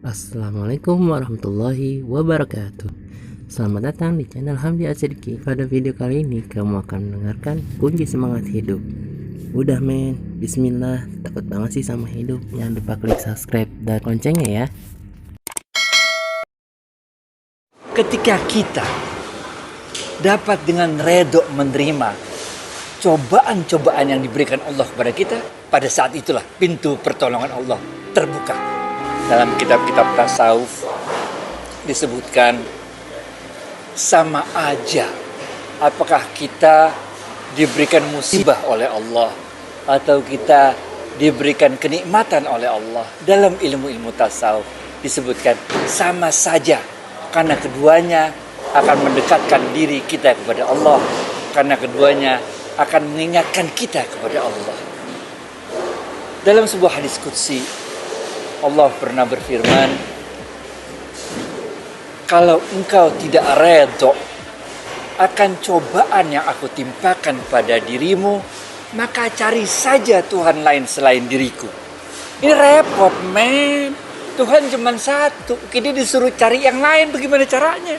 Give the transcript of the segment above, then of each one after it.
Assalamualaikum warahmatullahi wabarakatuh. Selamat datang di channel Hamdi Asyidiki. Pada video kali ini kamu akan mendengarkan kunci semangat hidup. Udah men, bismillah. Takut banget sih sama hidup. Jangan lupa klik subscribe dan loncengnya ya. Ketika kita dapat dengan redho menerima cobaan-cobaan yang diberikan Allah kepada kita, pada saat itulah pintu pertolongan Allah terbuka. Dalam kitab-kitab tasawuf disebutkan, sama aja apakah kita diberikan musibah oleh Allah atau kita diberikan kenikmatan oleh Allah. Dalam ilmu-ilmu tasawuf disebutkan sama saja, karena keduanya akan mendekatkan diri kita kepada Allah, karena keduanya akan mengingatkan kita kepada Allah. Dalam sebuah hadis qudsi, Allah pernah berfirman, kalau engkau tidak redho akan cobaan yang aku timpakan pada dirimu, maka cari saja Tuhan lain selain diriku. Ini repot men. Tuhan cuma satu, kita disuruh cari yang lain, bagaimana caranya?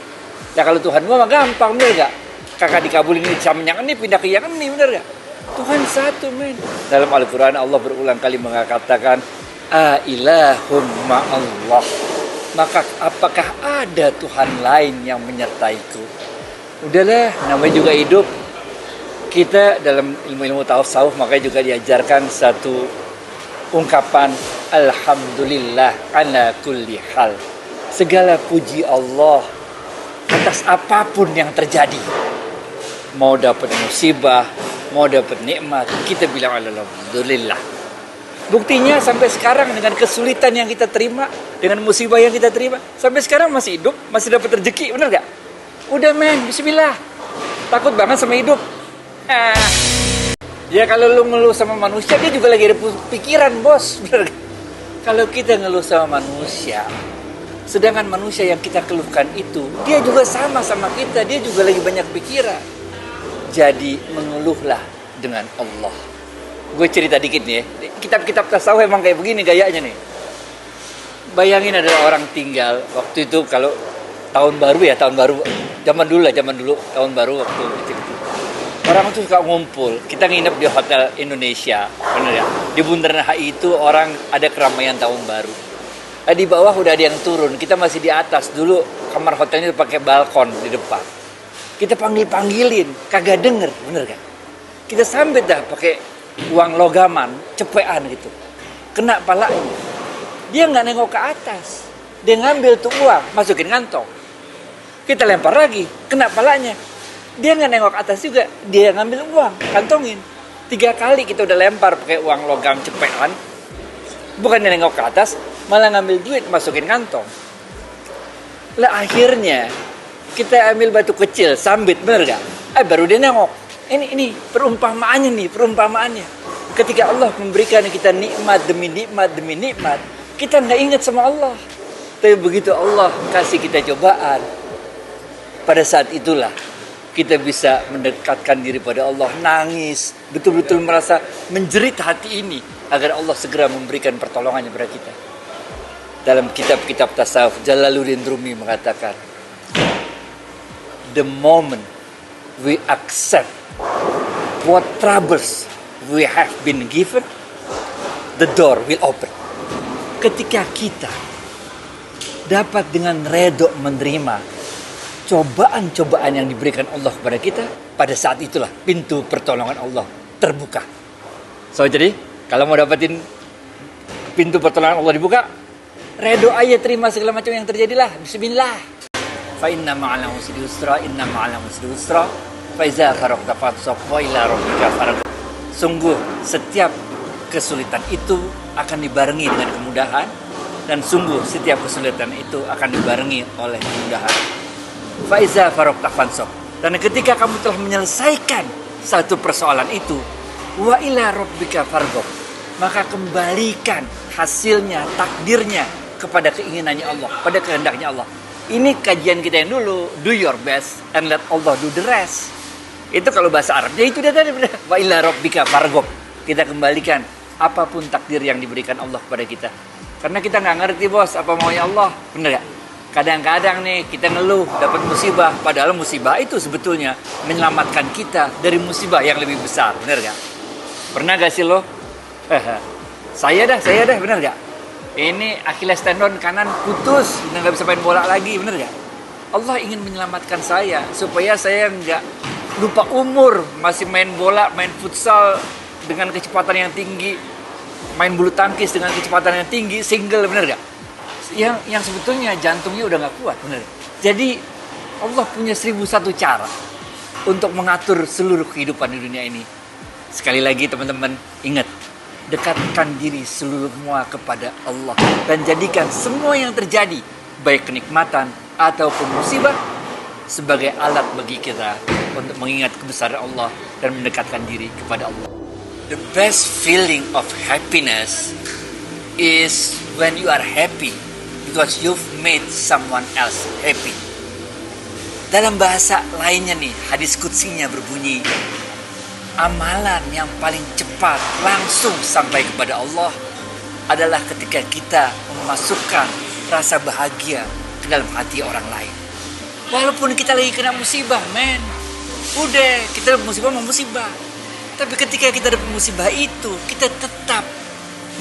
Ya kalau Tuhan gua mah gampang, bener gak? Kakak dikabulin ini sama yang ini, pindah ke yang ini, bener gak? Tuhan satu men. Dalam Al-Quran Allah berulang kali mengatakan, Ailahum ma'allah, maka apakah ada Tuhan lain yang menyertaiku? Udahlah, namanya juga hidup. Kita dalam ilmu-ilmu tasawuf makanya juga diajarkan satu ungkapan, Alhamdulillah ala kulli hal. Segala puji Allah atas apapun yang terjadi. Mau dapat musibah, mau dapat nikmat, kita bilang alhamdulillah. Buktinya sampai sekarang dengan kesulitan yang kita terima, dengan musibah yang kita terima, sampai sekarang masih hidup, masih dapat rezeki, bener gak? Udah men, bismillah. Takut banget sama hidup. Ya kalau lu ngeluh sama manusia, dia juga lagi ada pikiran bos, bener gak? Kalau kita ngeluh sama manusia, sedangkan manusia yang kita keluhkan itu, dia juga sama kita, dia juga lagi banyak pikiran. Jadi mengeluhlah dengan Allah. Gue cerita dikit nih ya. Kitab-kitab tasawuf emang kayak begini gayanya nih. Bayangin ada orang tinggal waktu itu, kalau tahun baru zaman dulu tahun baru waktu itu. Orang tuh suka ngumpul. Kita nginep di hotel Indonesia, bener ya. Di Bundaran HI itu orang ada keramaian tahun baru. Di bawah udah ada yang turun. Kita masih di atas. Dulu kamar hotelnya pakai balkon di depan. Kita panggilin, kagak denger, bener kan? Kita sambit dah pakai uang logaman, cepean gitu. Kena palanya. Dia nggak nengok ke atas. Dia ngambil tuh uang, masukin kantong. Kita lempar lagi, kena palanya. Dia nggak nengok ke atas juga. Dia ngambil uang, kantongin. 3 kali kita udah lempar pakai uang logam cepean. Bukan dia nengok ke atas, malah ngambil duit, masukin kantong. Lah akhirnya kita ambil batu kecil, sambit, bener gak? Baru dia nengok. Ini perumpamaannya. Ketika Allah memberikan kita nikmat demi nikmat, kita nggak ingat sama Allah. Tapi begitu Allah kasih kita cobaan, pada saat itulah kita bisa mendekatkan diri pada Allah, nangis, betul-betul merasa menjerit hati ini agar Allah segera memberikan pertolongannya kepada kita. Dalam kitab-kitab tasawuf, Jalaluddin Rumi mengatakan, the moment we accept what troubles we have been given, the door will open. Ketika kita dapat dengan redho menerima cobaan-cobaan yang diberikan Allah kepada kita, pada saat itulah pintu pertolongan Allah terbuka. So jadi kalau mau dapetin pintu pertolongan Allah dibuka, redho aja, terima segala macam yang terjadilah. Bismillah. Fa inna ma'al usri yusra, inna ma'al usri yusra. Faiza faraqta fansab wa ila rabbika farghab. Sungguh setiap kesulitan itu akan dibarengi dengan kemudahan, dan sungguh setiap kesulitan itu akan dibarengi oleh kemudahan. Faiza faraqta fansab. Dan ketika kamu telah menyelesaikan satu persoalan itu, wa ila rabbika farghab, maka kembalikan hasilnya, takdirnya kepada keinginannya Allah, pada kehendaknya Allah. Ini kajian kita yang dulu, do your best and let Allah do the rest. Itu kalau bahasa Arabnya itu dia tadi, wa ila rabbika farghab. Kita kembalikan apapun takdir yang diberikan Allah kepada kita. Karena kita nggak ngerti bos apa maunya Allah, bener gak? Kadang-kadang nih kita ngeluh dapat musibah, padahal musibah itu sebetulnya menyelamatkan kita dari musibah yang lebih besar, bener gak? Pernah gak sih lo? Saya dah, bener gak? Ini Achilles tendon kanan putus, udah nggak bisa main bola lagi, bener gak? Allah ingin menyelamatkan saya supaya saya nggak lupa umur, masih main bola, main futsal dengan kecepatan yang tinggi, main bulu tangkis dengan kecepatan yang tinggi, single, bener gak? Yang sebetulnya jantungnya udah gak kuat, bener. Jadi Allah punya 1001 cara untuk mengatur seluruh kehidupan di dunia ini. Sekali lagi teman-teman, ingat, dekatkan diri seluruh semua kepada Allah dan jadikan semua yang terjadi, baik kenikmatan ataupun musibah, sebagai alat bagi kita untuk mengingat kebesaran Allah dan mendekatkan diri kepada Allah. The best feeling of happiness is when you are happy because you've made someone else happy. Dalam bahasa lainnya nih, hadis qudsinya berbunyi, amalan yang paling cepat langsung sampai kepada Allah adalah ketika kita memasukkan rasa bahagia ke dalam hati orang lain. Walaupun kita lagi kena musibah, men. Udah, kita dapat musibah mau musibah. Tapi ketika kita dapat musibah itu, kita tetap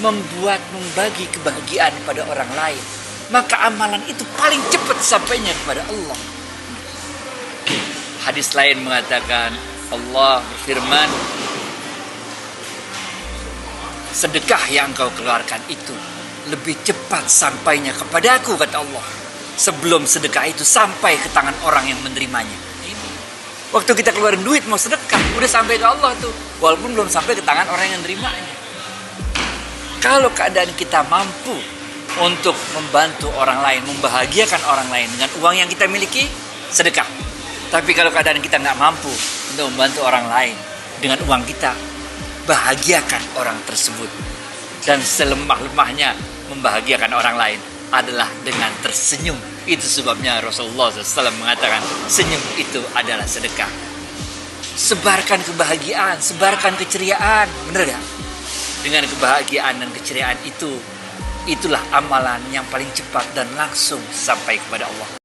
membagi kebahagiaan pada orang lain. Maka amalan itu paling cepat sampainya kepada Allah. Hadis lain mengatakan, Allah berfirman, sedekah yang kau keluarkan itu lebih cepat sampainya kepadaku, kata Allah, sebelum sedekah itu sampai ke tangan orang yang menerimanya. Waktu kita keluarin duit mau sedekah, udah sampai ke Allah tuh, walaupun belum sampai ke tangan orang yang menerimanya. Kalau keadaan kita mampu untuk membantu orang lain, membahagiakan orang lain dengan uang yang kita miliki, sedekah. Tapi kalau keadaan kita nggak mampu untuk membantu orang lain dengan uang kita, bahagiakan orang tersebut. Dan selemah-lemahnya membahagiakan orang lain adalah dengan tersenyum. Itu sebabnya Rasulullah SAW mengatakan, senyum itu adalah sedekah. Sebarkan kebahagiaan, sebarkan keceriaan, bener gak? Dengan kebahagiaan dan keceriaan itu, itulah amalan yang paling cepat dan langsung sampai kepada Allah.